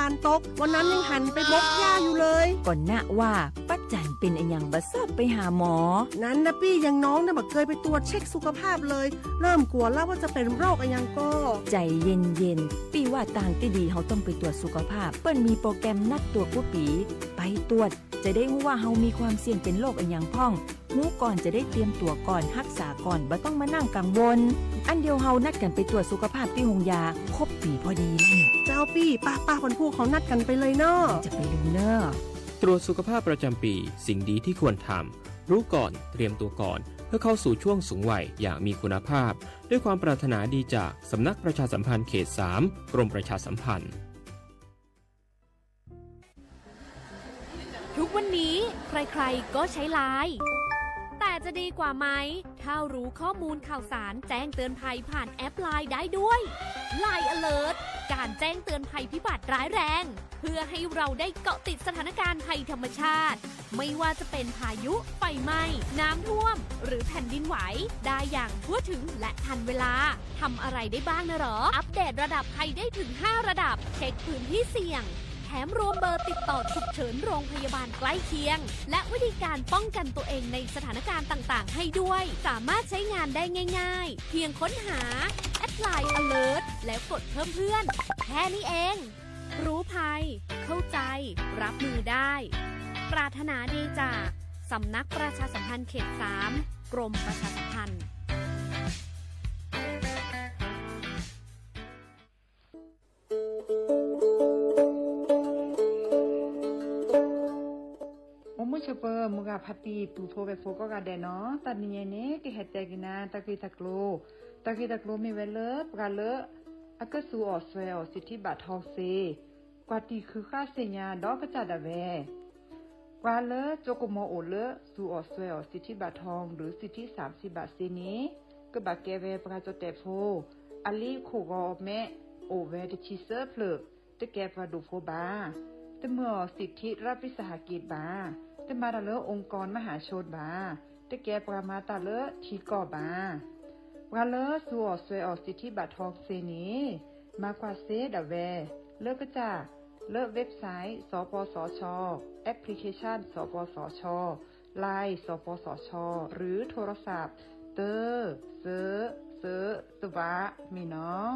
านตกวันนั้นยังหันไปบกหญ้าอยู่เลยก่อนหน้าว่าป้าจันเป็นไอ้ยังบ่ทราบไปหาหมอนั้นนะพี่ยังน้องนะบ่เคยไปตรวจเช็คสุขภาพเลยเริ่มกลัวแล้วว่าจะเป็นโรคอะไรยังก็ใจเย็นๆปีว่าต่างที่ดีเขาต้องไปตรวจสุขภาพเปิ้นมีโปรแกรมนัดตรวจผู้ปีไปตรวจจะได้รู้ว่าเฮามีความเสี่ยงเป็นโรคอะไรยังพ่องรู้ก่อนจะได้เตรียมตัวก่อนรักษาก่อนบ่ต้องมานั่งกังวลอันเดียวเฮานัดกันไปตรวจสุขภาพที่โรงยาครบปีพอดีแล้วเนี่ยเจ้าพี่ป้าคนผู้เขานัดกันไปเลยเนาะจะไปดูเนาะตรวจสุขภาพประจำปีสิ่งดีที่ควรทำรู้ก่อนเตรียมตัวก่อนเพื่อเข้าสู่ช่วงสูงวัยอย่างมีคุณภาพด้วยความปรารถนาดีจากสำนักประชาสัมพันธ์เขต 3 กรมประชาสัมพันธ์ทุกวันนี้ใครๆก็ใช้ไลน์แต่จะดีกว่าไหมถ้ารู้ข้อมูลข่าวสารแจ้งเตือนภัยผ่านแอปไลน์ได้ด้วย Line Alert การแจ้งเตือนภัยพิบัติร้ายแรงเพื่อให้เราได้เกาะติดสถานการณ์ภัยธรรมชาติไม่ว่าจะเป็นพายุไฟไหม้น้ำท่วมหรือแผ่นดินไหวได้อย่างทั่วถึงและทันเวลาทำอะไรได้บ้างนะหรออัปเดตระดับภัยได้ถึง5ระดับเช็คพื้นที่เสี่ยงแถมรวมเบอร์ติดต่อฉุกเฉินโรงพยาบาลใกล้เคียงและวิธีการป้องกันตัวเองในสถานการณ์ต่างๆให้ด้วยสามารถใช้งานได้ง่ายๆเพียงค้นหาแอดไลน์ Alert แล้วกดเพิ่มเพื่อนแค่นี้เองรู้ภัยเข้าใจรับมือได้ปรารถนาดีจากสำนักประชาสัมพันธ์เขต 3 กรมประชาสัมพันธ์มุชเปอร์มุกาพัตีปูโพเบโฟก็กาเดเนาะตัดนี้เนี่ยกิเหตุกินาตะกี้ตะโกลมีเวลปกาเลอากสูออสเวลสิทธิบัตรทองเซกว่าตีคือค่าเสียญาดอกกระจัดเวกว่าเลโจกโมโอเลสูออสเวลสิทธิบัตรทองหรือสิทธิ30 บาทเซนี้ก็บาเกเวปกาจเตโฟอลีโคกอแม่โอเวตชิเซอร์เพลตะแกปาดูโฟบาแต่เมื่อสิทธิรัฐวิสาหกิจบาแต่มาตาเลอองค์กรมหาชนบาแต่แกปรามาตาเลอทีก่อบาว่าเลอสัวสวยออกสิทธิบัตรทองเซนี้มากว่าเซดาเวเลิกก็จะเลิกเว็บไซต์สปสชแอปพลิเคชันสปสชไลน์สปสชหรือโทรศัพท์เตอเซตวะมีเนาะ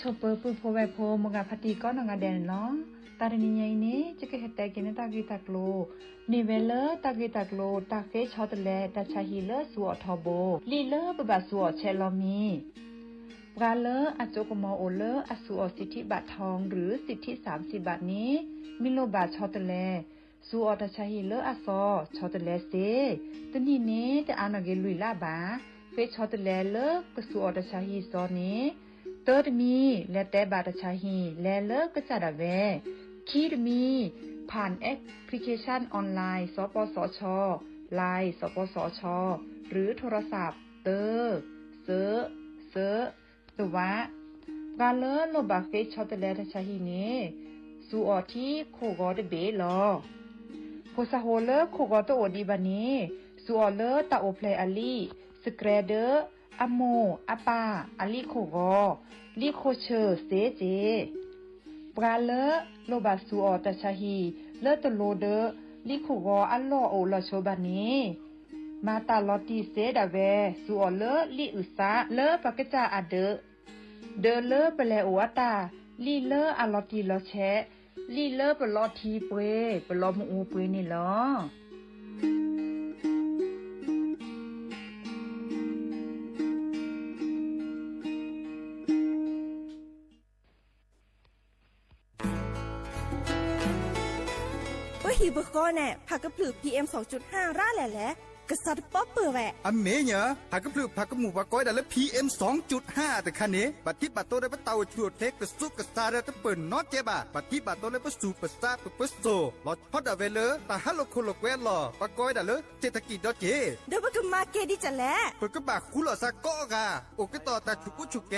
ชเปอร์ปูโพเวโพมกาพัตีก็นงาเดนเนาะตาเรนิยายนี้จะเกิดแต่กินตากิตากโลนิเวลตากิตากโลตาเฟชอตเลตาชาฮิเลสัวทอโบลีเลบบาสัวเชลอมีปราเลอจกมอโอเลอสัวสิทธิบัตรทองหรือสิทธิ30 บาทนี้มิโลบาชอตเลสัวตาชาฮิเลซอชอตเลเซตนี่เนแต่อานเกลุยลาบาเฟชอตเลเลกสัวตาชาฮิซอนี้เติร์ดมีและแต่บาตชาฮีและเลิกก็จะดาเวคีดมีผ่านแอปพลิเคชันออนไลน์สปสชไลน์สปสชหรือโทรศัพท์เตอร์เซตวะกาเลโลบาเฟชชอตเลตชาฮีเนสูออที่โคกอดเบลอโพสาโฮเลโคกอตโอดีบานีสูออเลตาโอเพลอลีสเกรเดอร์อโมอาปาอลิโคกอลิโคเชอเซเจปราเลโลบาสูออตชาฮีเลตโลเดลิโคกออัลโลโอลโชบานีมาตาลอติเซดาเวสูออเลลิอุซาเลปะกะจาอเดเลเปเลโออาตาลีเลอลอติลอแชลีเลเปลอทีเปเปลอมอูเปนี่ลอฮิบก็แน่ผักกระปลือ PM 2.5 ร่าแหละ กษัตริย์ป๊อปเปอร์แวะ อเมเนี่ยผักกระพลือผักกระหมูผักก้อยดันแล้ว PM 2.5 แต่คันนี้บัดที่บัดโตได้ปะเตาชวดเล็กกระซุกกระซาได้ตะเปิ่นน็อตเจ็บบัดที่บัดโตได้ปะสูปะซาปะปะโซลอดพอดเวเลตาฮัลโลคนลกแวลอปะก้อยดันเลยเศรษฐกิจดอเจ เดี๋ยวว่าก็มาเกดิจะแล เปิดกระบะคุลอซาก็กะโอกต่อตาชุกุชุแก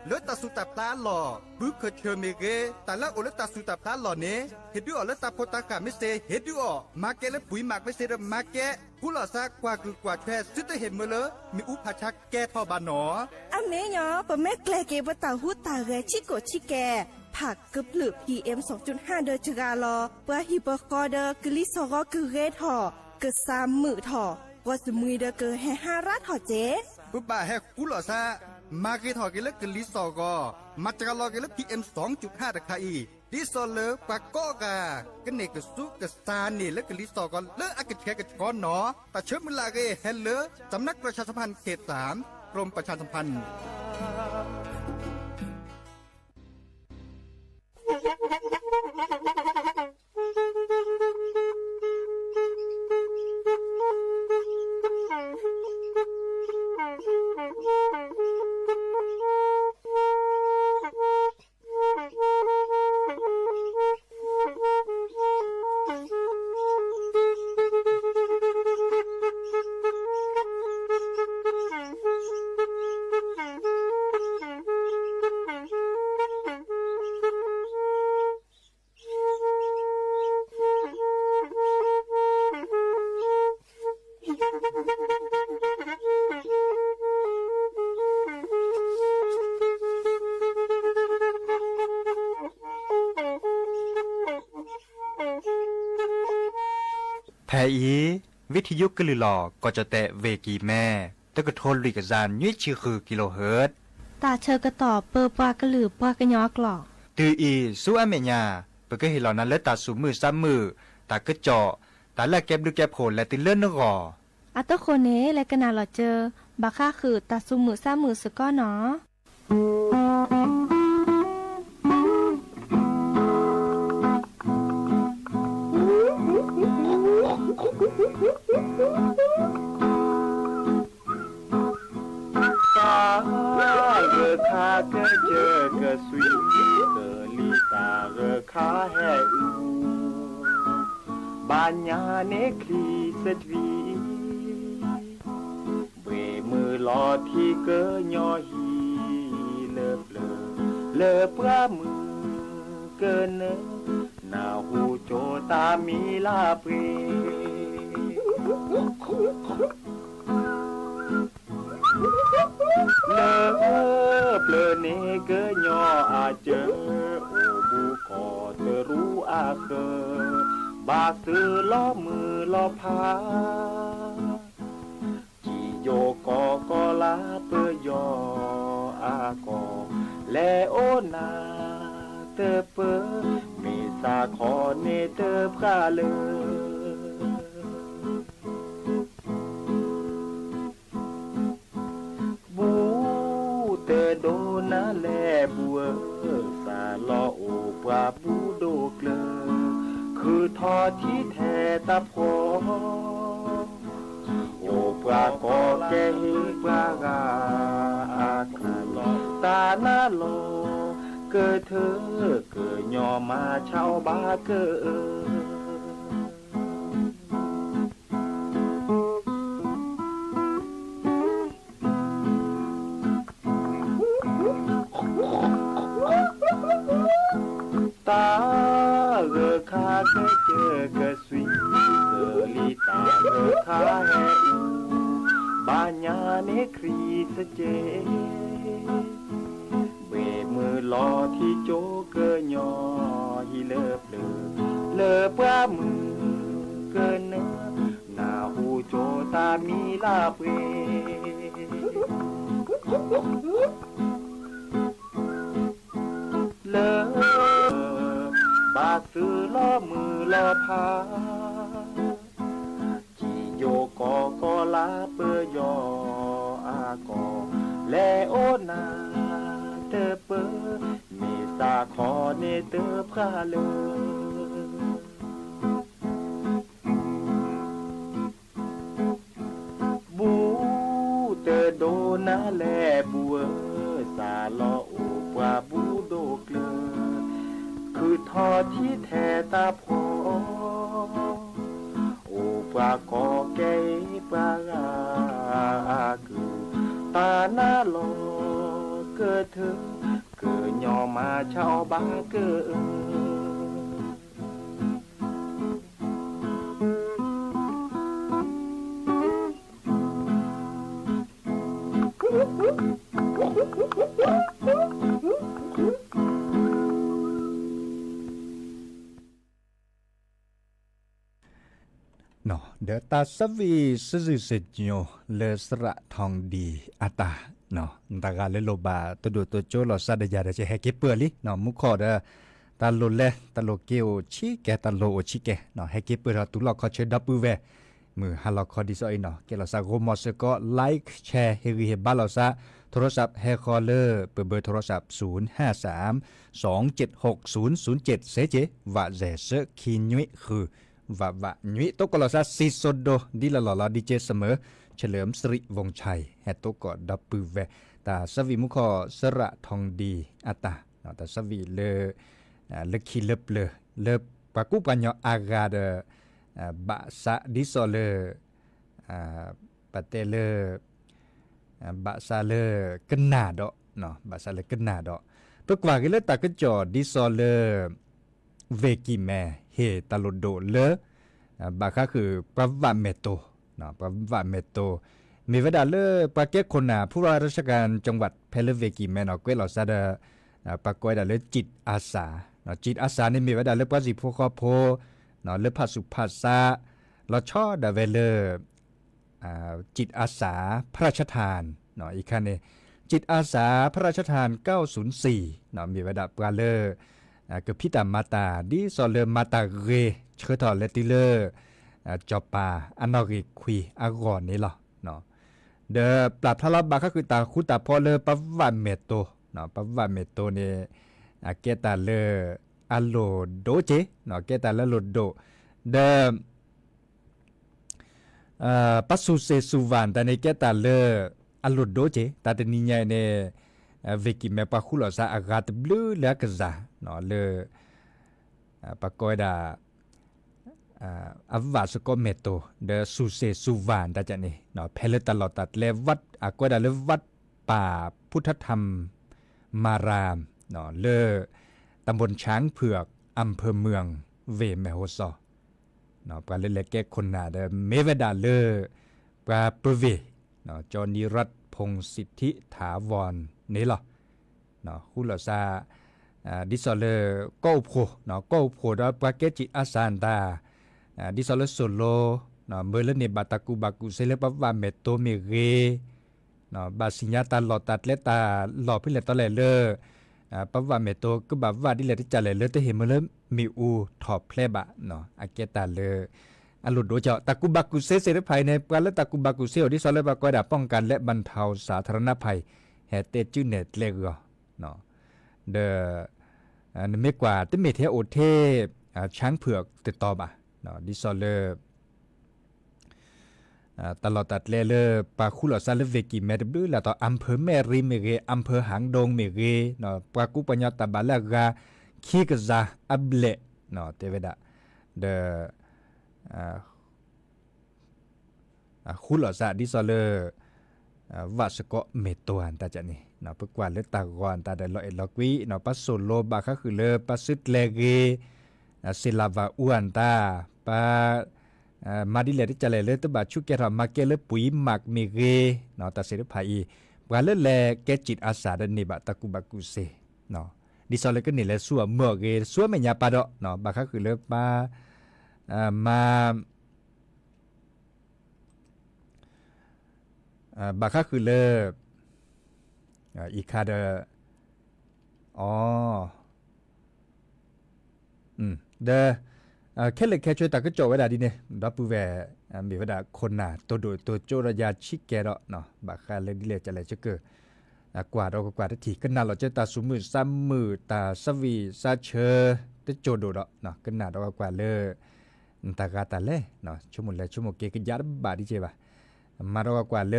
เลือตาสุตับตาหล่อบึกเคเชเมเกแต่ละโอเลตาสุตับตาหล่อเนเฮ็ดดูออเลตาโพตากาไม่เซเฮ็ดดูออมาแกและปุ๋ยหมักไม่เซระมาแกคุลอซากว่าคือกว่าแท้ซึตเห็นมาเลยมีอุปชักแกทอบานหนอ อเมยอปะแม่แกลเกบตาหูตาเรชิโกชิแกผักกระพลือ PM 2.5 เดอจกาลอเปะฮิปกอเดอกลิซอกคือเรทอเกซามมือทอว่าสมุยเดอเกแฮฮาราทอเจ ปุ๊บบ่าแฮคุลอซามาเกทอเกเลกลิซอกอมาจากลอเกเล PM 2.5 ตะคาอีดิซอเลปากก็กะกันเนกสุกะซานี่และกลิซอกอเลอะกะแกกะกอนหนอแต่เชิญเวลาเกเฮลเลสำนักประชาสัมพันธ์เขต3กรมประชาสัมพันธ์ แทอีวิทยุกลือหลอก็จะแตะเวกีแม่ตะกะโทนลิกจานยี่ชื่อคือกิโลเฮิรตซ์ตาเชอกระต่อเปอปากระหลือปากระยอกหลอก ตืออีสู้อเมญาเปก็เห็นเหล่านั้นและตาสูมือซ้ำมือตากระเจาะตาละแก็บดูแก็บโผลและติเลื่อนนกอ อัตโตโคเนและกะนาหลอเจอบาค่าคือตาซุมือซ้ำมือสก้อเนาะคาเกเจอกะสวีเกลีตาเกคาแฮอูบานญาเนคลีสตวีเบมือลอที่เกยอฮีเลเปลเลเปื้อมือเกินเนนาหูโจตามีลาเปเลเปลเนเกยออาเจอโอบูคอเตรู้อาเคบาสือล้อมือล้อพาจีโยกอกอลาเปยออากอและโอนาเตเปเมสาคอเนเตพกาเลโดนาแลบัวสาลอโอปราบูโดเกลอคือทอที่แท้ตาพอโอปรากอแกฮิปรากาอาคาลอตาหน้าโลเกิดเธอเกิดยอมาเช่าบาเกิดตาเกคาเกเจอกะสวีเกลีตาเกคาแฮอูบาญาเนครีสเจเบมือลอที่โจเกยอฮิเลเปลเลเปื้อมือเกินเนนาหูโจตามีลาเปเลบาสือล้อมือล้อพาจีโยกอกอลาเปยออากอและโอนาเตเปเมสาคอเนเตพาเล นาแลบัวสาลอโอปราบูโดเกลอคือทอที่แท้ตาพอโอปรากอแกปรากาคือตาหน้าลอเกิดถึงเกิดยอมาชาวบ้านเกิดเนาะเดอตาสวีสื่อเสจโยเลสระทองดีอาตาเนาะตากาเลโลบาตัวดูตัวโจลอซาดยาเดจะแฮกเกเปอร์ลิเนาะมุขอเดตาโลเลตาโลเกโอชิแกตาโลโอชิแกเนาะแฮกเกเปอร์ตุลอคอเชดับปูเวมือฮัลลอคอดิซอยเนาะเกลอซาโกมอสก็ไลค์แชร์เฮริเฮบาลอซาโทรศัพท์แฮคอเลอร์เบอร์โทรศัพท์053 276 007เซเจวะเซเซคินุยคือว่านุยตกลอซาซิโซโดดิลลอดีเจเสมอเฉลิมสิริวงศ์ชัยแฮตกอดับปือเวตาสวีมุขอสระทองดีอาตาตาสวีเลคิเลปากุปัญญาอากาเดบะสะดิโซเลปะเตเลบะซาเลกนาดเนาะบะซาเลกนาดปกว่ากิเลตากจอดิโซเลเวกิแมเฮตาโลโดเลบาคะคือปะวะเมโตเนาะปะวะเมโตมีเวดาเลปะเกคนนาผู้ว่าราชการจังหวัดเพลเวกิแมเนาะเกวลอซาเดปะกวยดาเลจิตอาสาเนาะจิตอาสานี่มีเวดาเลปะสิโพคอโพเนาะเลภาสุภาษาลอชอดาเวเลจิตอาสาพระราชทานเนาะอีกคันนี้จิตอาสาพระราชทาน904เนาะมีเวดาปาเลกับพิตามาตาดิซอเลมาตาเรเชอทอเลติเลจอปาอันนอริคุยอากอนนี่หรอเนาะเดอปรับทลบาก็คือตาคุตาพอเลปะวะเมโตเนาะปะวะเมโตเนี่ยเกตาเลอโลโดเจเนาะเกตาเลโลโดเดปัสสุเซสุวันแต่ในเกตาเลอโลโดเจตาเตนิญาเนี่ยเวกิเมปะคุลอซาอากาตบลูเลกซาเนาะเลปะกอยดาอาวาสก็เมโตเดสุเซสุวานตาจะนี่เนาะเพลตลอดตัดเลวัดอากอยดาเลวัดป่าพุทธธรรมมารามเนาะเลตำบลช้างเผือกอำเภอเมืองเวเมโฮซอเนาะปาเลเลแกคนนาเดเมเวดาเลปาปเวเนาะจอนิรัตพงศ์สิทธิถาวรนี่หรอเนาะคุลซาดิซอเลก็อุโพเนาะก็อุโพดาปาเกจิอาซานตาดิซอเลโซโลเนาะเมเลเนบาตากูบากุเซเลปวาเมโตเมเรเนาะบาสิญญาตาหลอตัดเลตาหลอพิเลตอเลเลปวาเมโตก็บาวาดิเลติจาเลเลเตเฮมเลมีอูถอบเพลบะเนาะอาเกตาเลอลุดโดเจาะตะกุบากุเซเซรภัยในปาเลตะกุบากุเซอดิซอเลบากอยดาป้องกันและบรรเทาสาธารณภัยแฮเตจื้อเน็ตเลกเนาะเดนเมกว่าตเมเทโอเทช้างเผือกติดต่อบะเนาะดิซอเลตลอดตัดเลเลปาคุลอซาเลเวกิเมดบลูละต่ออำเภอแม่ริเมเรอำเภอหางดงเมเรเนาะปากุปัญญาตาบาลากาคีกซาอับเลเนาะเตเวดาเดคุลอซาดิซอเลวาสก็เมโตอันตาจะนี่เนาะปกว่าเลตากอนตาเดลอเอลกวีเนาะปัสโซโลบาก็คือเลปัสซึเลเกศิลาวาอวนตาปามาดิเลติจาเลเลตบาชุเกรามาเกเลปุ๋ยหมักเมเกเนาะตาเสรภัยปาเลแลแกจิตอาสาดนิบะตะกุบากุเซเนาะดิซอเลก็นี่แหละซัวเมเกซัวเมญาปาดอเนาะบาก็คือเลมาบาค่าคือเลอีคาเดเดแค่เล็กแค่ช่วยตาก็โจไว้ได้ดีเนี่ยดับปูแวมีเวลาคนหนาตัวดูตัวโจระยาชิแกเนาะบาค่าเล็กดิเลจะอะไรจะเกิดกว่าเรากว่าทีก็น่าเราจะตาสูมือซ้ำมือตาสวีซาเชอจะโจดูเนาะก็น่าเรากว่าเลตากาตาเล่เนาะชั่วโมงเกก็ยัดบาดีเจบ่ะมาเรากว่าเล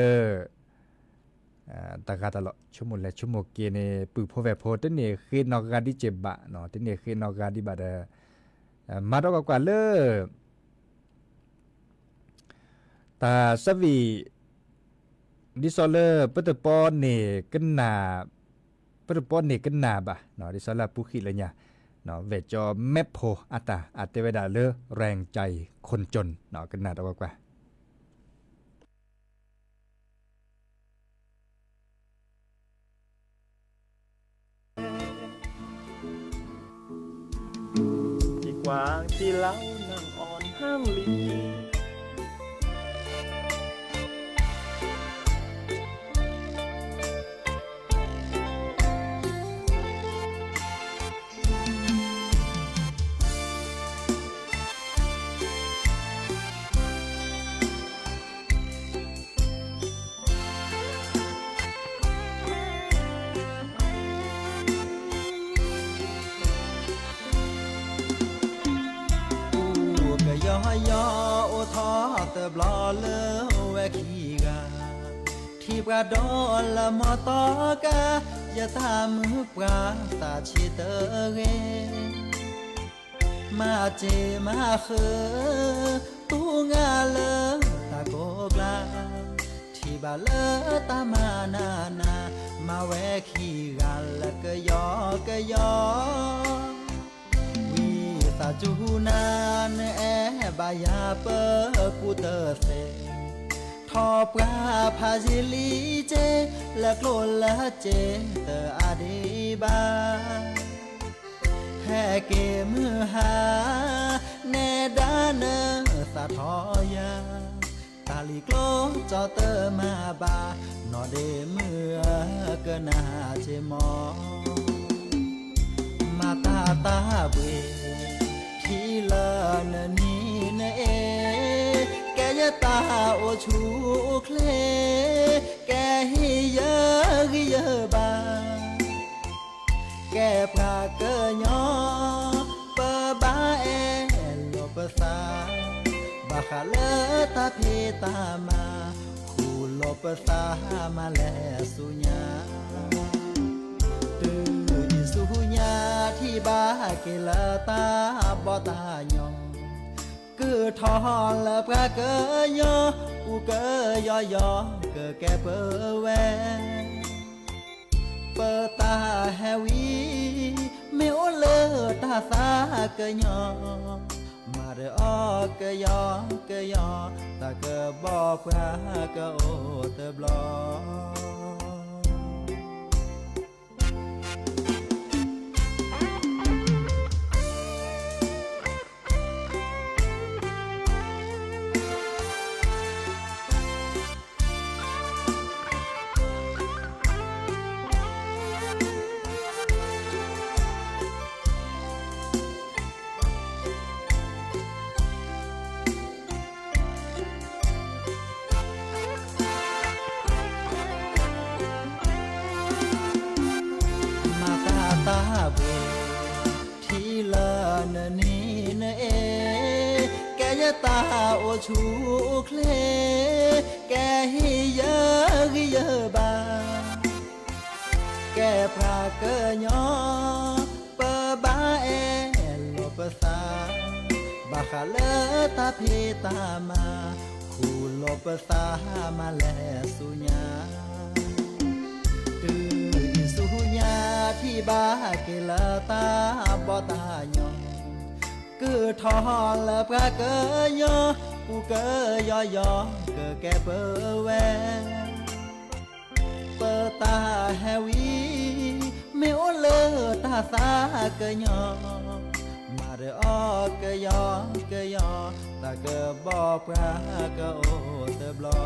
ตากาตลอดชั่วโมงและชั่วโมงเกเนปือพอแวโพตเนี่ยคือนอกกาดิเจ็บบะเนาะตเนี่ยคือนอกกาดิบะมาดอกกว่าเลตาสวีดิซอเลอร์ปตปอนเนกันนาปตปอนเนกันนาบะเนาะดิซอลาปุขิละเนี่ยเนาะเวจอแมปโพอัตตาอัตเตเวดาเลอแรงใจคนจนเนาะกันนาดอกกว่ากวางที่เล้านั่งอ่อนห้างลียอโอทอเตบลอเลแวคีกาที่ปราดอละมอตอกาอย่าตามมือปราตาชิเตเรมาเจมาเขตูงาเลตาโกกลาที่บาเลตามานานามาแวคีกาละกะยอกะยอตาจูนานบายาเปกูเตเซทอปราพาจิลีเจละโกลละเจเตอาดีบาแฮเกมือหาเนดานสะทอยาตาลีโกลจอเตมาบานอเดมือเกนาเจมอมาตาตาเบที่ลานนี้นะแกยะตาโอชูเคลแกฮิเยฮิเยบาแกพาเกยอเปบาโลปสาบาคาเลตาเพตามาคูโลปสามาแลสุญาสุญาที่บาเกลตาบอตายองคือทอนละพระเกยอกูเกยอยอเกแกเปแวเปตาแฮวีเมโอเลตาสาเกยอมาเรอเกยอเกยอตาเกบอพระเกโอเตบลอตาเบที่ลานนี้นะแกยะตาโอชูเคลแกฮิเยฮิเยบาแกพระเกยอเปบาโลปสาบาคาเลตาเพตามาคูโลปสามาแลสุญาที่บาเกลตาบอตายองคือทอนละพระเกยอกูเกยอยอเกแกเปแวเปตาแฮวีเมโอเลตาสาเกยอมาเรอเกยอเกยอตาเกบอพระเกโอเตบลอ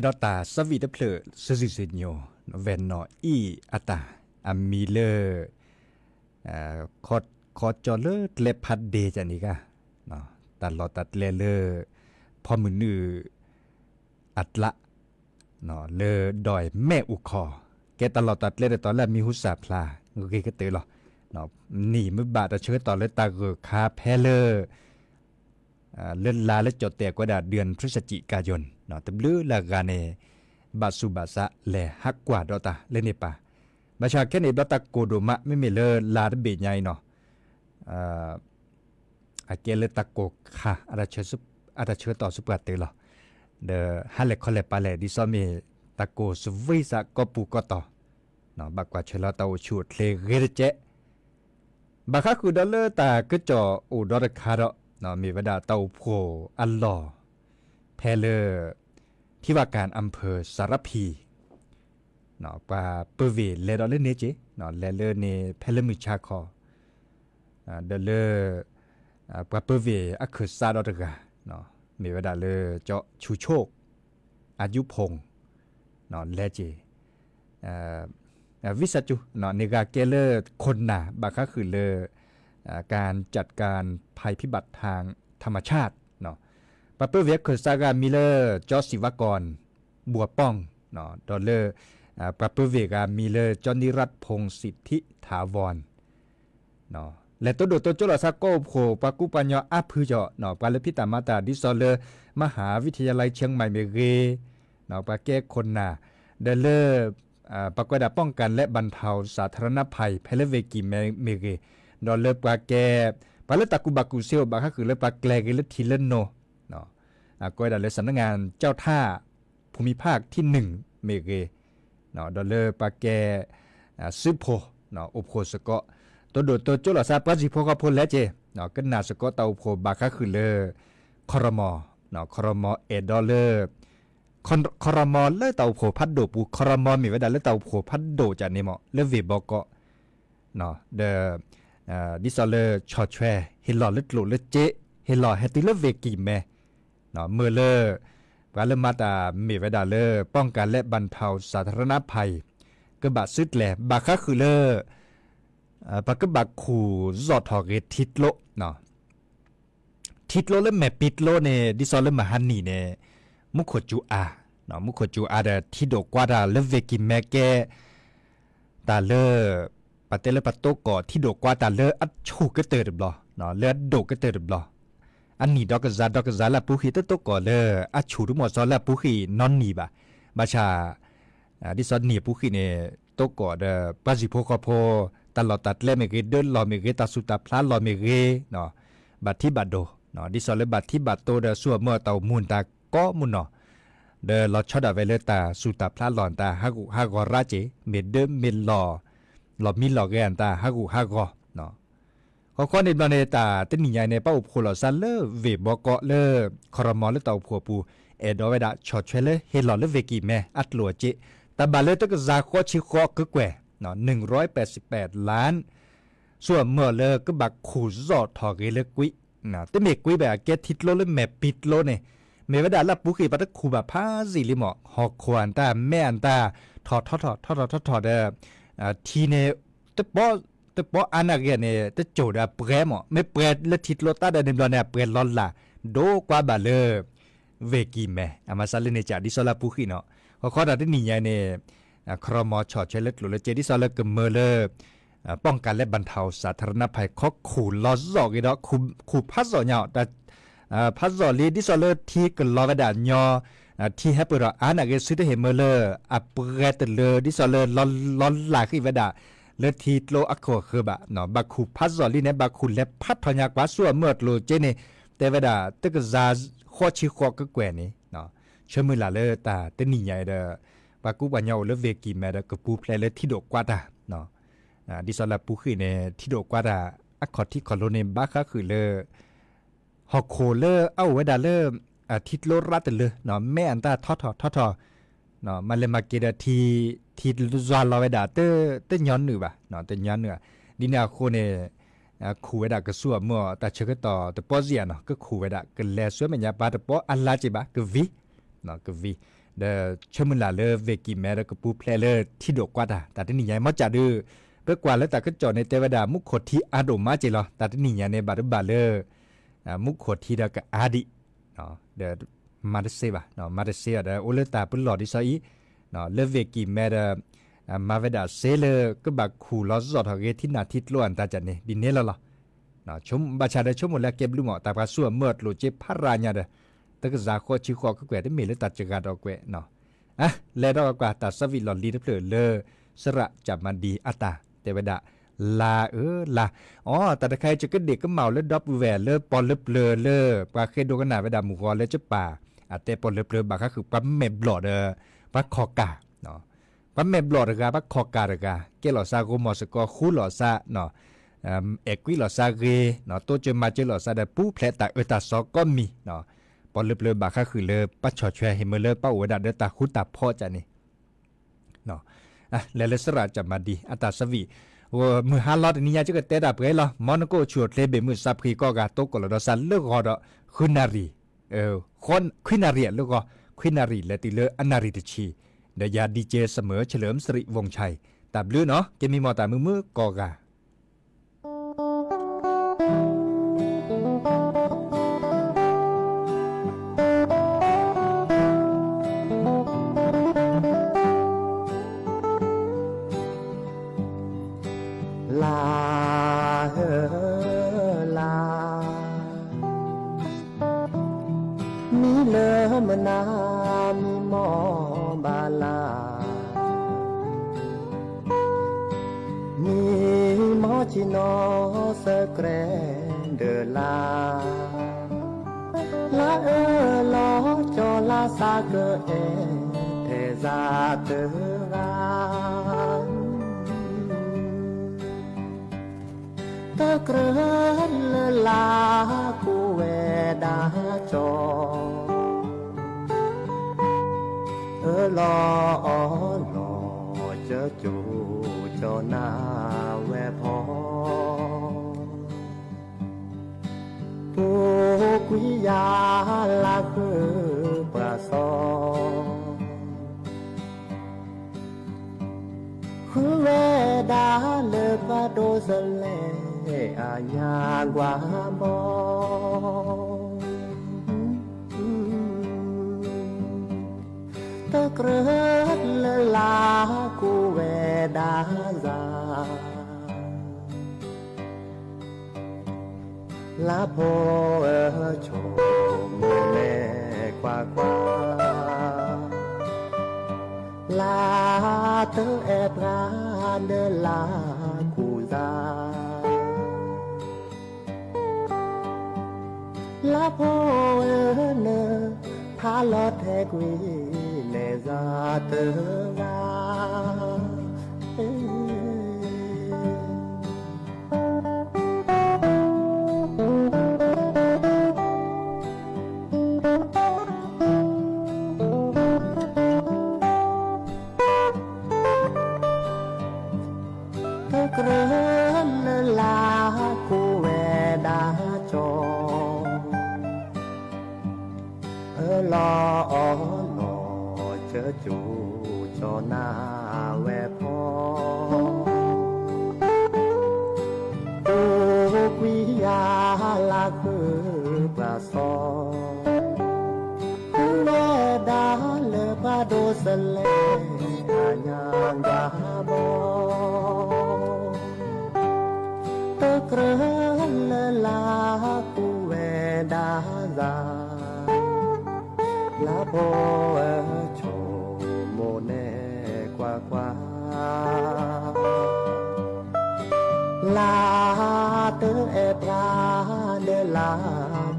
ดอตาสวิตเพลสซิซิโยเวนนออีอัตาอามีเลคอจอเลเลพัดเดจานี่กะเนาะตัดลอตัดเลพอมือนืออัตละเนาะเลดอยแม่อุคอแกตลอดตัดเลตอนแรกมีหุสาพลาโอเคก็เตอหรอเนาะหนีมือบาดเชื้อต่อเลยตาเกคาแพเลเล่นลาและจดแต่กว่าดาเดือนพฤศจิกายนเนาะตบลือละกาเนบาสุบาสะแลฮักกว่าดอตาเล่นในป่าประชาแค่ในดอตาโกโดมะไม่มีเลลาดเบยใหญ่เนาะอาเกเลตาโกค่ะอาราเชื้อต่อสุปาเตอหรอเดฮัลเลคอลเลปาเลดิซอมเมตาโกสวิสะก็ปูก็ต่อเนาะบักว่าเชลาตาชูดเลเกเจบักค่ะคือดอลเลอร์ตาก็จ่ออูดอร์คาร์เนาะมีวดาเตาโพอัลลอแพเลอที่ว่าการอำเภอสารพีเนาะปาเปเวเลดอลเลเนเจเนาะเลเลเนแพเลมิชาคอเดเลปาเปเวอักษรซาดอร์กาเนาะมีวดาเลเจาะชูโชคอายุพงเนาะเลเจวิสัจุเนาะในกาเกเลอคนหนาบักค่ะคือเลการจัดการภัยพิบัติทางธรรมชาติเนาะปาเปอร์เวกเคิร์ซากามิเลอร์จอศิวกรบัวป้องเนาะดอลเลอร์ปาเปอร์เวกามิเลอร์จอนิรัตพงศิทธิถาวรเนาะและตัวโดตัวโจลาซาโกโผปากุปัญญาอาพือเจาะเนาะปาเลพิตามาตาดิซอลเลอร์มหาวิทยาลัยเชียงใหม่เมเกเนาะปาแก้คนนาเดลเลอร์ปากวดาป้องกันและบรรเทาสาธารณภัยเพลเวกิเมเกดอลเลอร์ปาแกปาเลตากุบากุเซลบาค่ะคือเลปาแกลเกเลทิเลนโนเนาะก็ได้เลยสำนักงานเจ้าท่าภูมิภาคที่1เมเกเนาะดอลเลอร์ปาแกซึโพเนาะโอโพสกอตัวโดตัวโจลาซาปาจิโพกะพลและเจเนาะกันนาสกอเตาโพบาค่ะคือเลคอรมอเนาะคอรมอเอดอลเลอร์คอรมอเลเตาโพพัดโดปูคอรมอมีไว้ได้เลเตาโพพัดโดจานี่เหมาะเลเวบอก็เนาะเดดิซอลเลอร์ชอแชเฮลอเลตโลเลเจเฮลอเฮติเลเวกิแมเนาะเมเลอร์วาเลมาตามีไว้ดาเลอร์ป้องกันและบรรเทาสาธารณภัยกบะซึดแหลบาค่ะคือเลอปากบักขู่จอดถอเกทิดโลเนาะทิดโลและแม่ปิดโลเนดิซอลเลอร์มาฮันนี่เนมุขจูอาเนาะมุขจูอาเดที่ดกว่าดาเลเวกิแมแกตาเลอปาเตเลปาโตก่อที่ดกว่าตาเลออัดชูก็เตอร์บลอเนาะเลอดกก็เตอร์บลออันนี้ดอกกะซาละปุขีตโตก่อเลออัดชูทุกหมดซอละปุขีนอนนี่บะบาชาดิซอนนี่ปุขีเนโตก่อเดปาจิโพคอโพตลอดตัดเลเมเกเดินลอเมเกตาสุตาพลาลอเมเกเนาะบัดที่บัดโดเนาะดิซอนเลบัดที่บัดโตเดซัวเมื่อเตามูนตาก็มุนเนาะเดลอชอดาเวเลตาสุตาพลาลอนตาฮากอราเจเมเดเมลอหลบมีหลอกแกนตาฮากอเนาะข้อในบลเนตาเตนิยายในเป้าโพลซันเลเวบอกอเลคอรมอเลเตาผัวปูเอดอเวดาชอเชเลเฮลอเลเวกิแมอัตลัวเจตาบาเลตกซาโคชิโคกแกวเนาะ188ล้านส่วนเมื่อเลก็บักขู่จอดถอเกเลกุยนะแต่เมกุยแบบเกทิดโลและแมปิดโลเนี่ยเมวดาลับปุขีปัตคูบาพาสิลิหมอหอกควานตาแม่อันตาถอดเดทีเนตปออานาเกเนตโจดาเปรหมอไม่เปรและทิดโลตาเดนบลอเนี่ยเปรลอนล่ะโดกว่าบาเลเวกิแมอามาซาเลเนจาดิซอลาปุขีเนาะข้อดาที่นี่เนี่ยครมชอเชลต์หรือเจดิซอลกเมเลป้องกันและบรรเทาสาธารณภัยข้อขู่ลอซอกอีดอกขู่พัดซอเนาะแต่พัดซอลีดิซอลที่กลอวดานยอที่ให้เปิดอ่านอะไรซื้อได้เห็นเมเลอัปเกรดเลยดิซอลลอนหลากอีวดาเลทีโลอักโคคือบะเนาะบักขู่พัดซอลีเนี่ยบักขู่และพัดพญากว่าส่วนเมื่อโลเจเนแต่วดาตึกซาข้อชิข้อก็แกว่นี่เนาะเชื่อมือละเลตาเตนี่ใหญ่เด้อปากูปัญญาเลเวกิแมดกับปูเพลเลที่ดกกว่าตาเนาะดิซอลาปูคือเนี่ยที่ดกกว่าตาอักขอที่คอโลเนมบ้าค่ะคือเลฮอกโคเลเอาไว้ดาเลทิดโลรัตเลยเนาะแม่อันตาทอเนาะมาเลมาเกดทีจวนเราไว้ดาเตย้อนหนึ่งป่ะเนาะเตย้อนหนึ่งดินาโคเนขู่ไว้ดากระสัวเมื่อแต่เชื่อต่อแต่ป้อเสียเนาะก็ขู่ไว้ดากันแลสวยมันยาปาแต่ป้ออัลลาจิบะก็วิเนาะก็วิ เดชมุนลาเลเวกิแมระกปูเพลเลที่ดกกว่าแต่ที่นี่ใหญ่มอจ่าดื้อเพื่อกว่าแล้วแต่ก็จอในเทวดามุขขดที่อาดมมาเจรอแต่ที่นี่ใหญ่ในบาดบาเลมุขขดที่ดกอาดิเนาะเดมาเดเซบะเนาะมาเดเซียเดโอเลตาปุลอดิซอยเนาะเลเวกิแมระมาเวดาเซเลก็บักคูลอสอดเฮที่นาทิตล้วนตาจันนี่ดินเนลละเนาะชมบาชาเดชมหมดแล้วเก็บลูกหมอตาปาสัวเมิดโลเจพาราญาเดตะกะซาโคชิโคก็แกวได้มีเลตัดจกาดอกแกวเนาะอ่ะแล้วดอกกว่าตัดสวิลอลีเดเพลเลสระจับมันดีอัตาเทวดาลาลาอ๋อแต่ถ้าใครจะก็เด็กก็เมาแล้วดอบแหวนเลปอนเลเปลเลปลาเคโดกันหนาเวดาหมูกอเลจะป่าอ่ะแต่ปอนเลเปลบาก็คือปั๊มเมบลอดปักคอกาเนาะปั๊มเมบลอดกาปักคอกาดกาเกลอซาโกมอสกอคูลอซาเนาะเอกวิลอซาเกเนาะโตเจมาเจลอซาเดปูแผลตาตาซอก็มีเนาะปอนเลบาก็คือเลปัชชอแชเฮเมเลป้าอวดาเดตาคุตาพ่อจานี่เนาะอ่ะแล้วสระจับมาดีอัตาสวีมือฮาลอดนี่ยาจะก็เตดาเปรย์ละมอนโกชวดเลเบมือซับคีก็กาโตกลอดสันเลิกฮอดคุนารีคนคุนารีแล้วก็คุนารีและติเลอนารีตชีเดียาดีเจเสมอเฉลิมสิริวงชัยตับลื้อเนาะเกมีมอตามือกอกาชิโนสเกรนเดลาลาลอจอลาซาเกเอเทซาเตราตะเกรนลาคูเวดาจอลอเจอจูจอนาแวพอปูกุยาลาคือปราซอคือเวดาเลปาโดสเลอาญากว่าบอตะเกรดลากูเวดาซาลาโพโชโมเนกว่ากว่าลาเตเอปราเดลากูซาลาโพเนพาลอเทกวีเนซาเตราเกรนลาคูเวดาจอลอเจอจูจอนาแวพอปูกุยาลาคือปราซอเวดาเลปาโดสเลอาญางาบอตะเกรนลาคูเวดาซาลาโพโชโมเนกว่ากว่าลาเตเอปราเดลา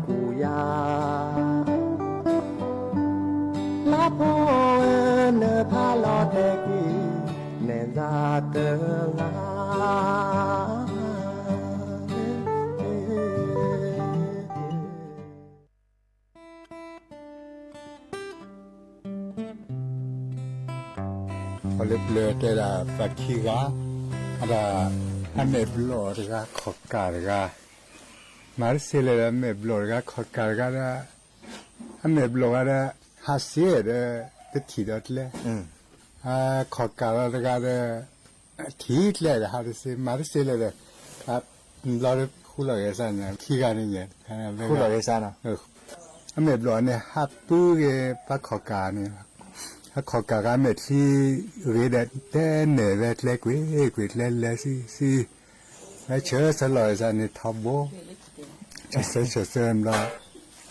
กูยาลาโพเนพาลอเทกีเนซาเตงาพอเล็บเลือดได้ปักขี้กาอะไรอันเมบลอดก็ขอกการก็มาร์เซเลอันเมบลอดก็ขอกการก็อันเมบลอดก็หาเสียเดต จะถีดเลยขอกาเราก็ได้ถีดเลยฮะดิสิมาดิสิเลยครับเราคู่เราเอซันเนี่ยที่การนี่เนี่ยคู่เราเอซันอ่ะอเมริกาเนี่ยฮับปูเกปักขอกาเนี่ยถ้าขอกาการเมที่เรดแต่เนเวทเล็กเว้ยเล่นสิแล้วเชื่อสลอยซันเนี่ยทับโบจะเสริมเรา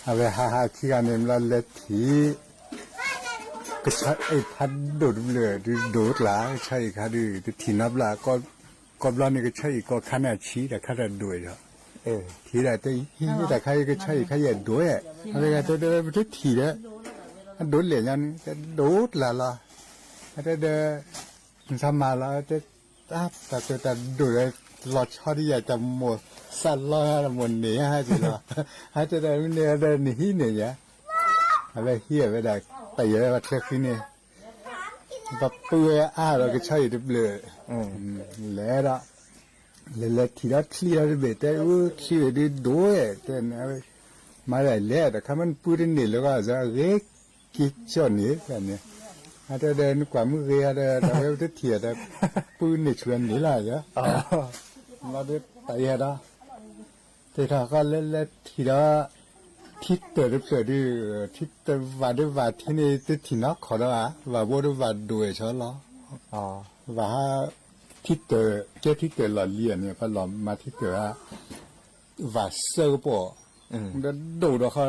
เอาไปหาที่การเนี่ยเราเล็ดที่ก็ใช้ไอ้พัดดูดเลยดูดหลาใช่ค่ะดูที่นับหลาก็เราเนี่ยก็ใช่ก็ขนาดชี้แต่ขนาดด้วยเหรอทีแต่แต่ใครก็ใช่ใครอย่าด้วยอะไรกันแต่ไม่ได้ทีเด้อดูดเหรียญยันจะดูดละแต่สมาแล้วแต่ดูดหลอดชอที่อยากจะหมดสั่นลอยหมดเหนียฮะจีละฮะแต่เนี่ยแต่นี่เนี่ยอะไรเฮียไม่ได้แต่ยังว่าเช็คที่นี่แบบเปื่อยเราก็ใช่ดิบเลยแล้วละแล้วที่เราคลีร์ได้เบ็ดแต่คลีร์ได้ด้วยแต่มาได้แล้วแต่ถ้ามันพูดนี่แล้วก็จะเรียกกิจจนี่กันเนี่ยอาจจะเดินกว่ามือเรียได้แต่ว่าจะเถียแต่พูดนี่ชวนนี่แหละจ้ะมาได้แต่ยังละแต่ถ้าก็เล่นที่เราที่เติร์ดเกิดที่เติร์ดว่าที่นี่ที่นักขอละว่าบ่ได้ว่าด้วยใช่หรอว่าที่เติร์ดเจ้าที่เติร์ดเราเรียนเนี่ยก็เรามาที่เติร์ดว่าเสือป่แล้วดูเราเขา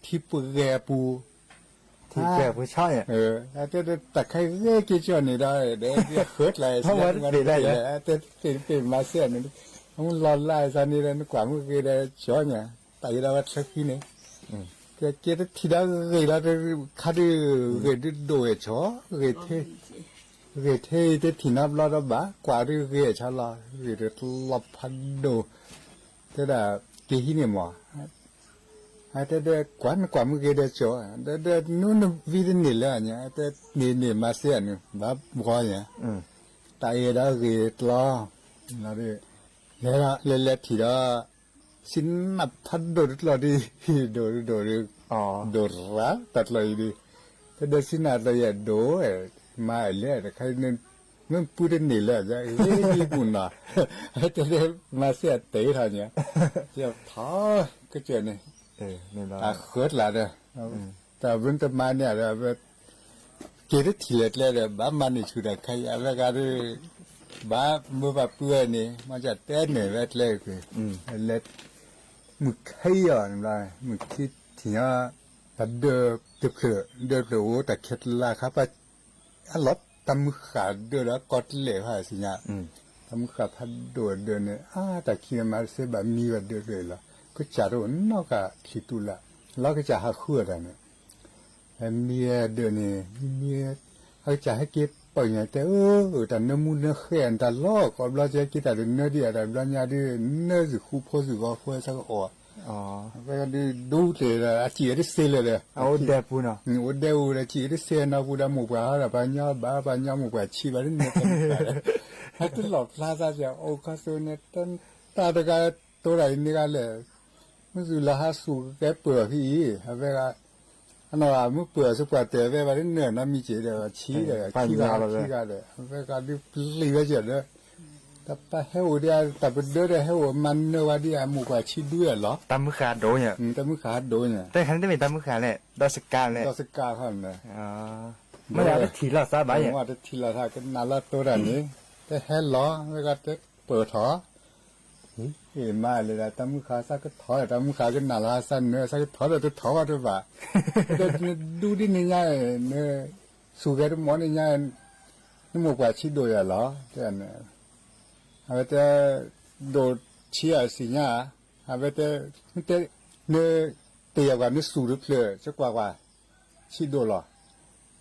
ที่ปูแกปูที่แกปูใช่แต่ใครเรียกกี่จอนนี่ได้เดี๋ยวเกิดอะไรทั้งวันได้แต่เป็นมาเสียนี่มันหลอนไล่ซะนี่แล้วกว่ามือกี้ได้จอเนี่ยแต่เราว่าสักทีนี่ก็เจอที่ได้เวลาขาดเวลาดูเอชอเวทที่นับเราได้บ้ากว่าเวชาลาเวทลับพันดูแต่ละที่นี่มั้งแต่เด็กกว่ามือกี้ได้จอแต่นู่นวิธีนี่แหละเนี่ยแต่นี่มาเสียนี่บ้าบ่อยเนี่ยแต่ได้เวทล้อนั่นเลยแล้วที่เราสินนับพันโดดเราดีโดดละตัดเลยดีแต่เดี๋ยวสินาเราอย่าโดดมาเลยแต่ใครนั่นพูดนี่แหละจะญี่ปุ่นนะแต่เดี๋ยวมาเสียเตะท่านเนี่ยจะท้อก็เจอเนี่ยเขิดละเด้อแต่เรื่องต่อมาเนี่ยเราเกิดที่เล็กเลยบ้ามันนี่ชุดใครอะไรกันบ้าเมื่อแบบเพื่อนนี่มันจะเต้นเหนื่อยเล็กเลยเล็กมึกให้อ่อนเลยมึกที่ที่น่ะแต่เดินรู้แต่เคล็ดลับครับว่าลดตำมือขาดเดินแล้วกดเหลวหายสิเนี่ยตำมือขาดพัดโดดเดินเนี่ยแต่ขี้มาเสียแบบมีแบบเดินเลยละก็จะโดนนอกจากขี้ตุละแล้วก็จะหาขั้วได้เนี่ยมีเดินเนี่ยมีเขาจะให้เก็บปล่อยเนี่ยแต่แต่เนื้อมูเนื้อเขียนแต่ลอกก็เราจะกินแต่เนื้อเดียวแต่เราเนี่ยดิเนื้อสิคู่พ่อสิว่าพ่อสักไปกันดูเลยอาชีพที่เสียเลยเอาเด็บปูนะโอ้เด็บเลยอาชีพที่เสียนะปูดาหมูป่าอะไรปัญญาหมูป่าชีวะเนี่ยถ้าตลอดพลาดจะโอ้ข้าสู้เนี่ยต้นตาตะการตัวไหนนี่กันเลยมันสุดละหัสูแกเปลือกที่เอาไปกันอันนั้นมึงเปลือกสุดกว่าแต่ไปวันนี้เนี่ยน้ำมีเจเดียวชี้เลยขี้กันเลยเอาไปกันดิลีไว้เจ็ดเลยแต่ไปให้หัวเดียแต่เป็นเดือดให้หัวมันเนื้อว่าเดียหมูกว่าชีด้วยเหรอตามมือขาดโดนเนี่ยตามมือขาดโดนเนี่ยแต่ครั้งที่เป็นตามมือขาเนี่ยดอสกาเนี่ยดอสกาเขาเนี่ยไม่ได้ทีละซาบะเนี่ยว่าทีละท่าก็นาละตัวแบบนี้แต่ให้ล้อแล้วก็เปิดถอเห็นมาเลยนะตามมือขาสักก็ถอตามมือขาก็นาละสั้นเนื้อสักก็ถอแต่ถอว่าด้วยว่าแต่ดูดิเนี่ยเนี่ยสุกแก่หมอเนี่ยนี่หมูกว่าชีด้วยเหรอแต่เนี่ยเอาแต่โดดเชี่ยสิเนี่ยเอาแต่เนื้อเตียกว่าเนื้อสูดเพลอจะกว่าชีโดหรอ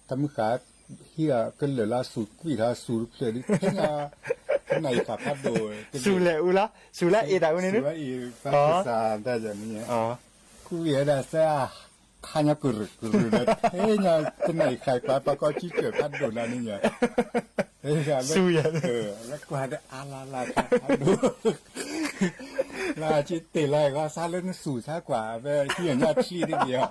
ทำมือขาเฮียกันเหลือละสูดกุยท่าสูดเพลอนี่แค่ไหนขับพัดโดยสูแหละอุละสูแหละเอดาวันนี้นึกฟังภาษาได้จากนี้กุยได้ซะข้าเนี่ยกุรุเลยเฮ้ยเนี่ยจะไหนใครปะปะก็ชี้เกิดพัดโดแล้วนี่เนี่ยสู้ยันแล้วกว่าได้อาลาดูลาจิตติเลยก็ซาเล่นสู่ช้ากว่าไปที่อย่างนี้ชี้ได้เดียว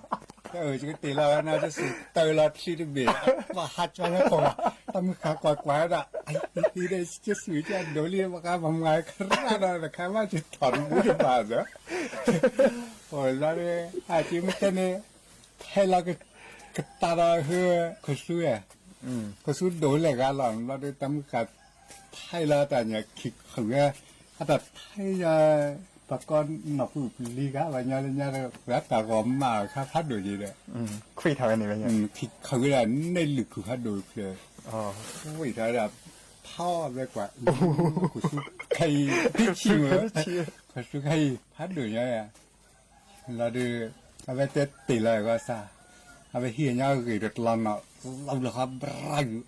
这个对了，那就是到了去的别，哇，哈抓那个啊，他们看乖乖的，哎，你的这属于这努力，我看我们还看那看嘛就团不就罢了。我那里啊，就没得呢，拍那个大的和可数呀，可数多来个了，那里他们看拍了，但也去后啊，他的拍呀。bà con nó cũng lý cả và nhau rất là gồm mà khá phát đổi gì đấy. Khuy thằng này vậy. Thì không là nên lực của phát đổi kìa. Vì thế là thao về quả. Của số cây tí chi mà. Của số cây phát đổi nhau à. Là đưa. Về tết tỷ lệ qua xa. Về hiện nhau gửi được lòng nó. Lòng được hợp răng.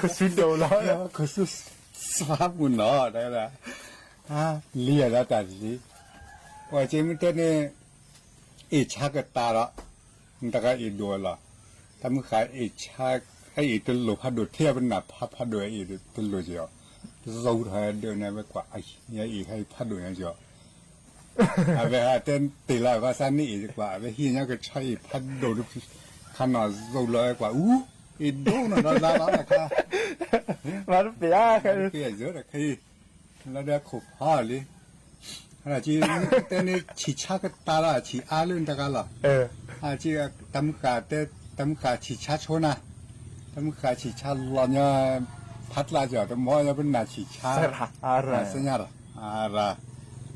Của số đồ đó. Của số pháp của nó. Đây là. Lia là tại gì? Và chỉ mình tên này, ít chắc cái ta đó, người ta cái ít đùa là, ta mới khai ít chắc, cái ít từ lục phát đồ theo bên nào phát đồ ít từ lục gì đó, dâu thôi điều này mới quả, nhà ít hay phát đồ này chứ. Về hai tên tỷ lệ và san ít quả, về khi nhau cái chạy phát đồ được, khăn nào dâu lợi quả, ít đồ nó ra đó là kha. Mà nó bịa cái bịa giữa là khi là đã khổ hoa đi, là chỉ tên này chỉ chắc cái ta là chỉ á lên ta cái là, chỉ tấm cả chỉ chắc chỗ nào, tấm cả chỉ chắc lo nhá phát là giờ tấm mỗi là bên nào chỉ chắc, sinh nhật ra,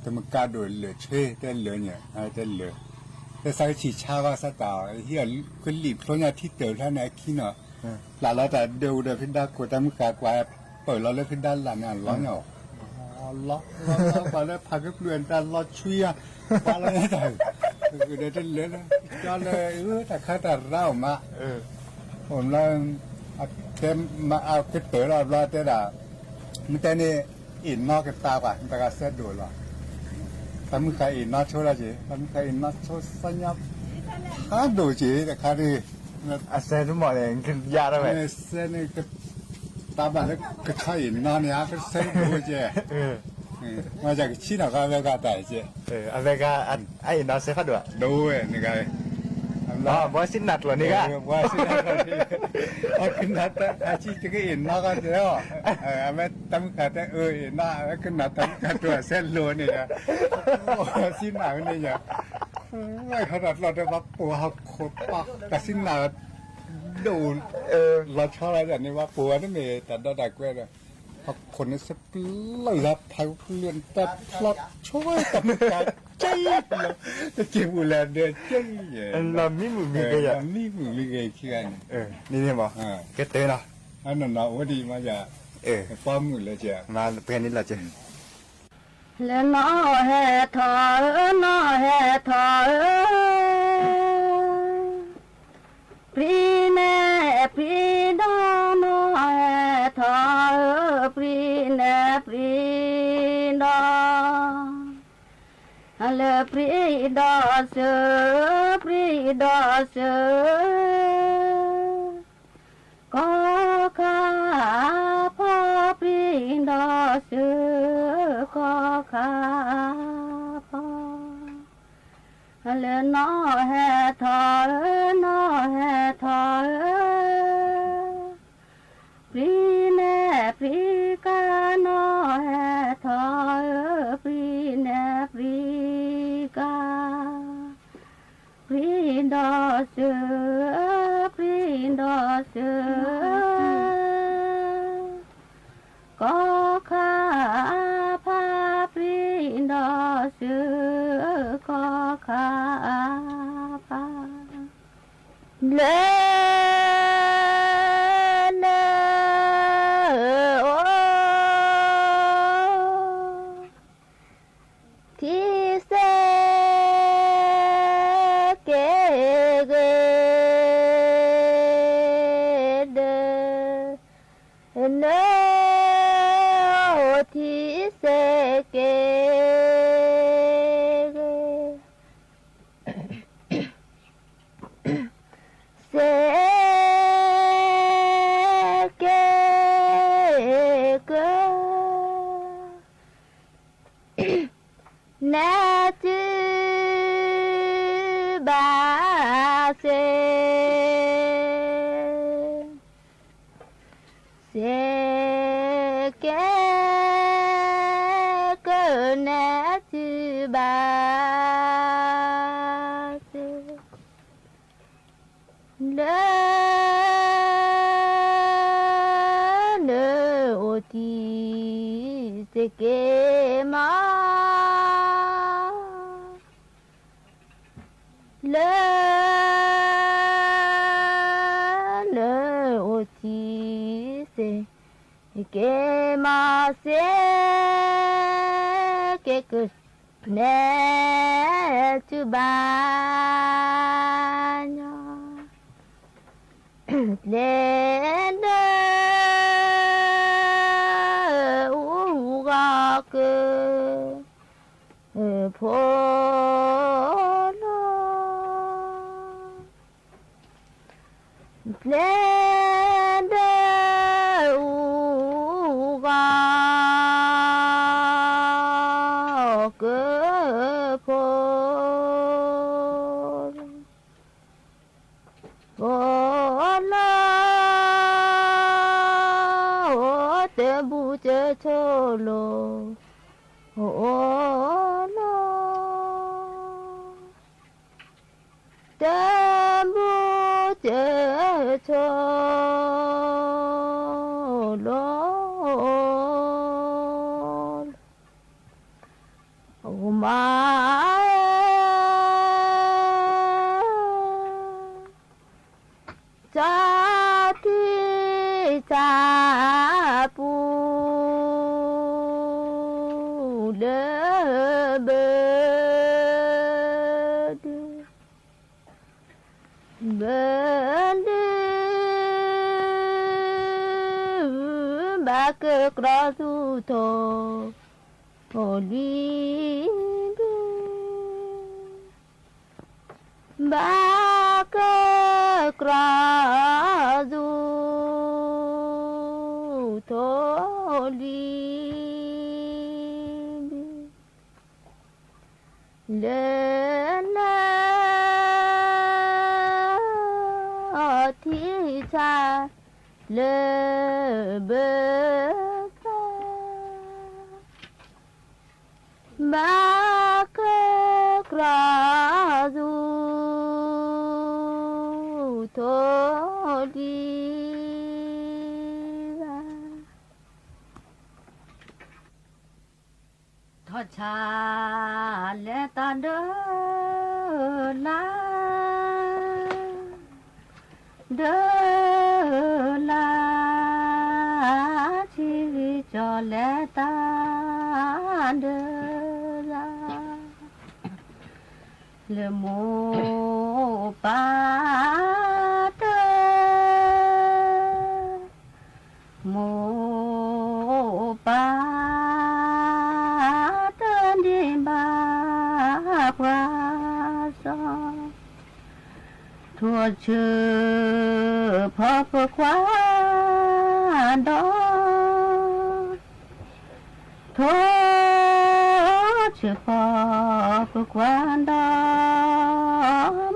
tấm cả đồ lửa chơi, tên lửa nhỉ, tên lửa, cái sao chỉ chắc vào sao tạo, hiện cái lịp số nhà thiết tử thế này khi nào, là ta đều được phía đa của tấm cả qua, bởi nó lên phía đa là nào lo nhỏ. Lo bà nó phá cái luyện ta lo chui bà nó hết rồi cái đấy trên lưới cho là ta khá là rau mà hôm là thêm mà cái tới là thế là mình tên này in nó cái ta quả ta cái sẽ đổi là ta mới khai in nó chỗ là gì ta mới khai in nó chỗ xanh nhấp khá đổi gì là khá đi xe đúng mọi này cái da đó vậy xe này cái ta bảo cái khai in nó này cái xe đổi gì mà giờ chỉ là cái cái đại chứ. Về cái ai nó sẽ phát được. Đúng rồi, này cái. Đó, bữa xin nặt rồi này cái. Bữa xin nặt rồi. Cái nặt chỉ cái in nó cái đó. Mà tấm cả cái nó cái nặt tấm cảตัวเส้นล้วนนี่นะxin nàoนี่nhỉ. Ngayขนาดเราได้ว่าปัวเขาโคตรปักแต่สิ้นหนาดูเราชอบอะไรแบบนี้ว่าปัวนี่มีแต่ได้ได้กว่าเลยคนนี้สักเลยครับไทยเรียนแต่พลอดช่วยแต่ไม่กล้าใจเลยจะเก็บอุแลเดือดใจเรามีมือมีกันอย่างมีมือมีกันขี้กันนี่เนี่ยบอกก็เต้นอ่ะอันนั้นเราว่าดีมาจากป้อมมือเลยจ้ะมาเป็นนี่แหละจ้ะและน้อแห่ถอยน้อแห่ถอยพี่แน่พี่น้องน้อแห่ถอยพี่แน่พี่น้องและพี่ดอเสือพี่ดอเสือก็ข้าพ่อพี่ดอเสือก็ข้าพ่อและน้อแห่ถอยน้อแห่ถอยพี่แน่พี่กาน้อแห่ถอยพี่แน่พี่กาพี่ดอเสือพี่ดอเสือก็ข้าพาพี่ดอเสือก็ข้าพาเลโอที่เสเกเกเดเนที่เสเกเสเกเกนาจื บาเลเลโอทีเสเกมาเลเลโอทีเสเกมาเสเกกเนจุบานเลเลอูกากพอลเลเลอูกากพอลเตบูเจโชโลโอโลเตบูเจโชโลโอมาจาติจาปูเลเบดเบดบากกราสุโตโอลีบากกราสุโตลีเลลาทิชาเลเบกาบากกราสุโตลีทอชาและตาเดลาเดลาชีจอและตาเดลาเลโมปาเตโมปาทั่วเชื่อพอเพื่อความดอทั่วเชื่อพอเพื่อความดอ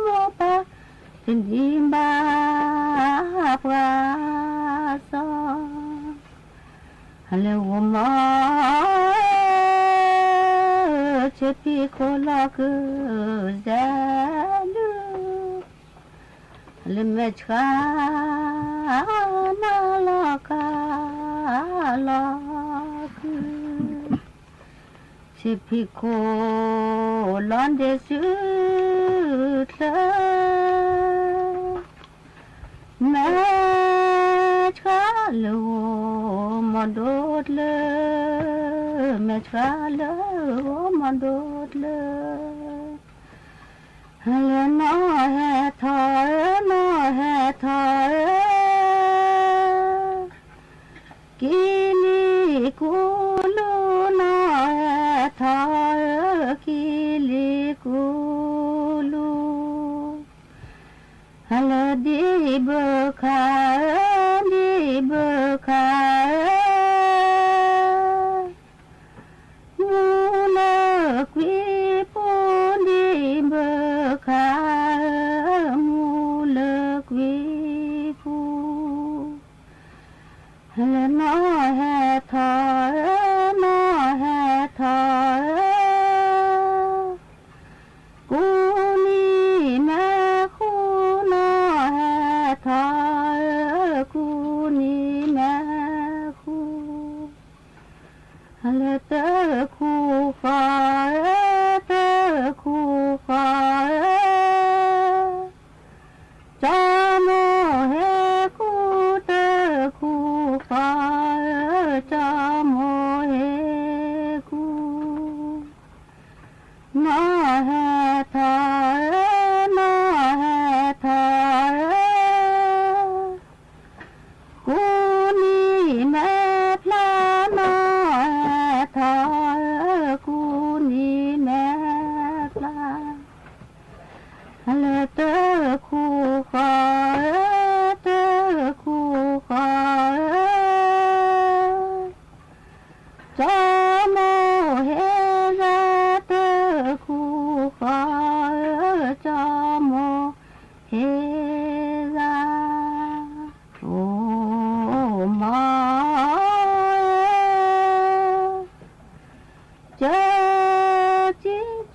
โมปะถึงยิ้มบาพวาสอฮัลโหลมอเชื่อพี่คนละคือแสนเลเมชานาลากาลาคือชิพิโคลอนเดสุเธอแม่ชาลูมอดดเลแม่ชาลูมอดดเลเลนอเฮทอนอเฮทอกิลิกุลูนอเฮทอกิลิกุลูฮัลดีเบคาดีเบคามูลกวีปูดีเบคา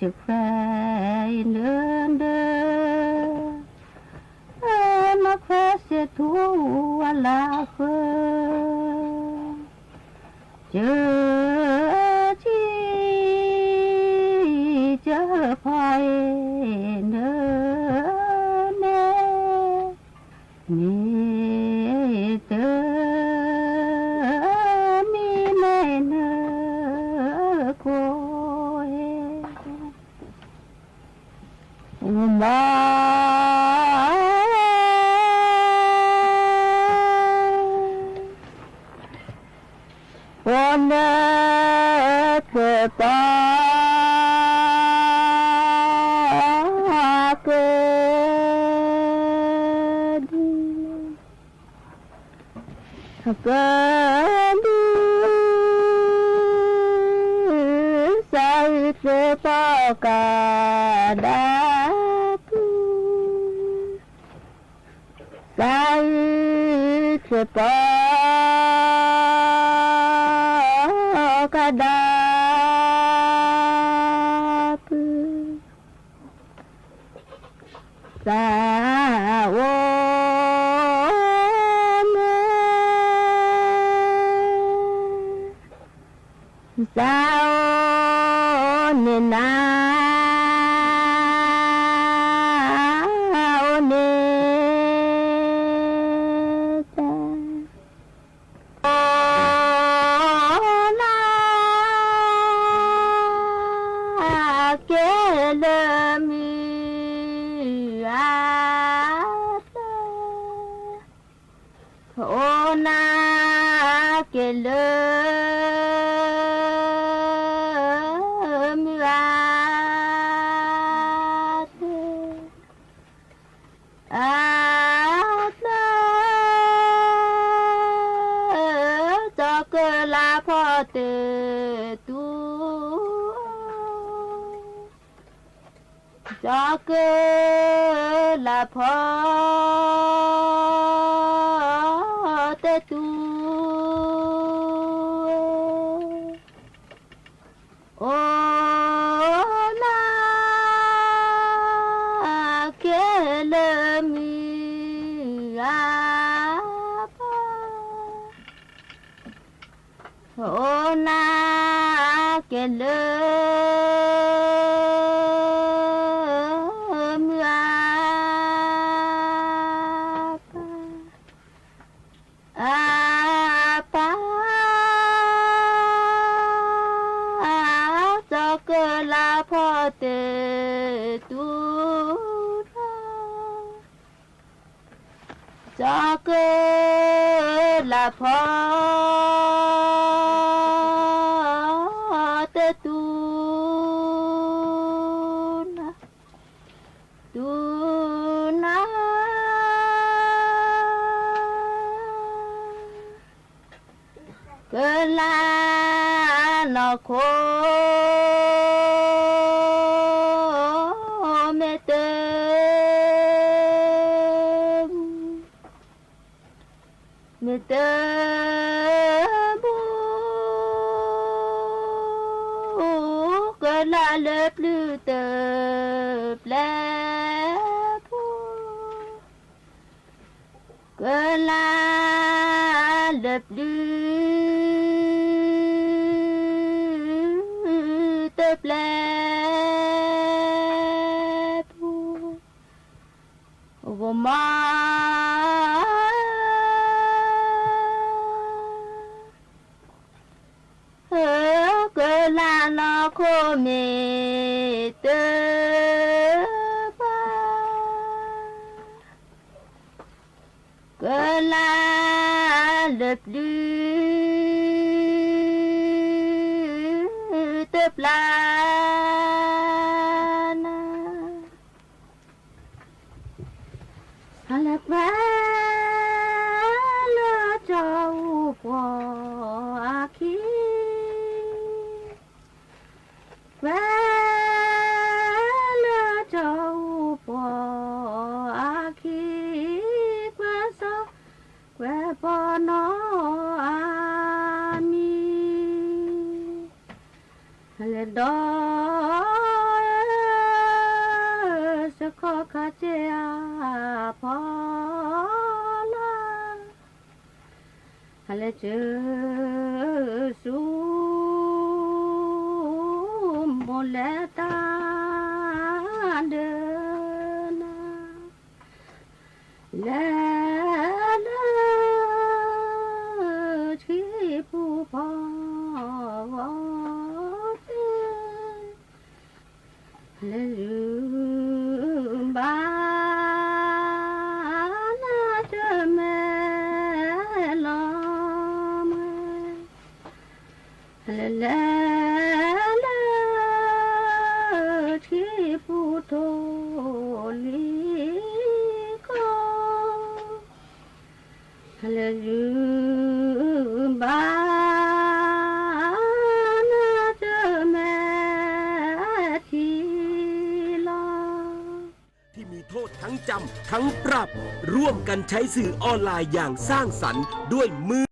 จึกแฟเดินเดินมาแฟเสียทั่วลาเฟเจอที่เจอภัยเดินเนมีเตอมีแม่เนโคเฮมาวันเกิดปาเกิดเกิดใส่เสื้อผ้ากาดาใส่เสื้อผ้ากาดาสาวเมสาวเนนาเนตาโอนาเกลมีโอนาเกลมิวาเตอาตาจอกลาพอเตตูจอกลาพอเตตูโอนาเกลมีอาปาโอนาเกลมีอาปาอาปาจอกลาพอเตตูจอกลาพอเตตูตูนาเกลานอโคเมเตเมเตบูเกลาเลปลูเตเปลบูเกลาเลปลูแปลผู้ว่ามาเกลาลาโคเมเตปาเกลาเลปลูเตปลานาฮัลโหลแม่เลอเจ้าปออาคีแม่เลอเจ้าปออาคีแม่สาวแม่ปอนออามีเลดอ คาเจียพอละอะไรเจอสูมโมเลตาเดินและที่ผู้พอและลืมบ้านเจอแม่ลมและที่ผู้โทลีก็และลืมบ้านเจอแม่ที่ที่มีโทษทั้งจำทั้งปรับร่วมกันใช้สื่อออนไลน์อย่างสร้างสรรค์ด้วยมือ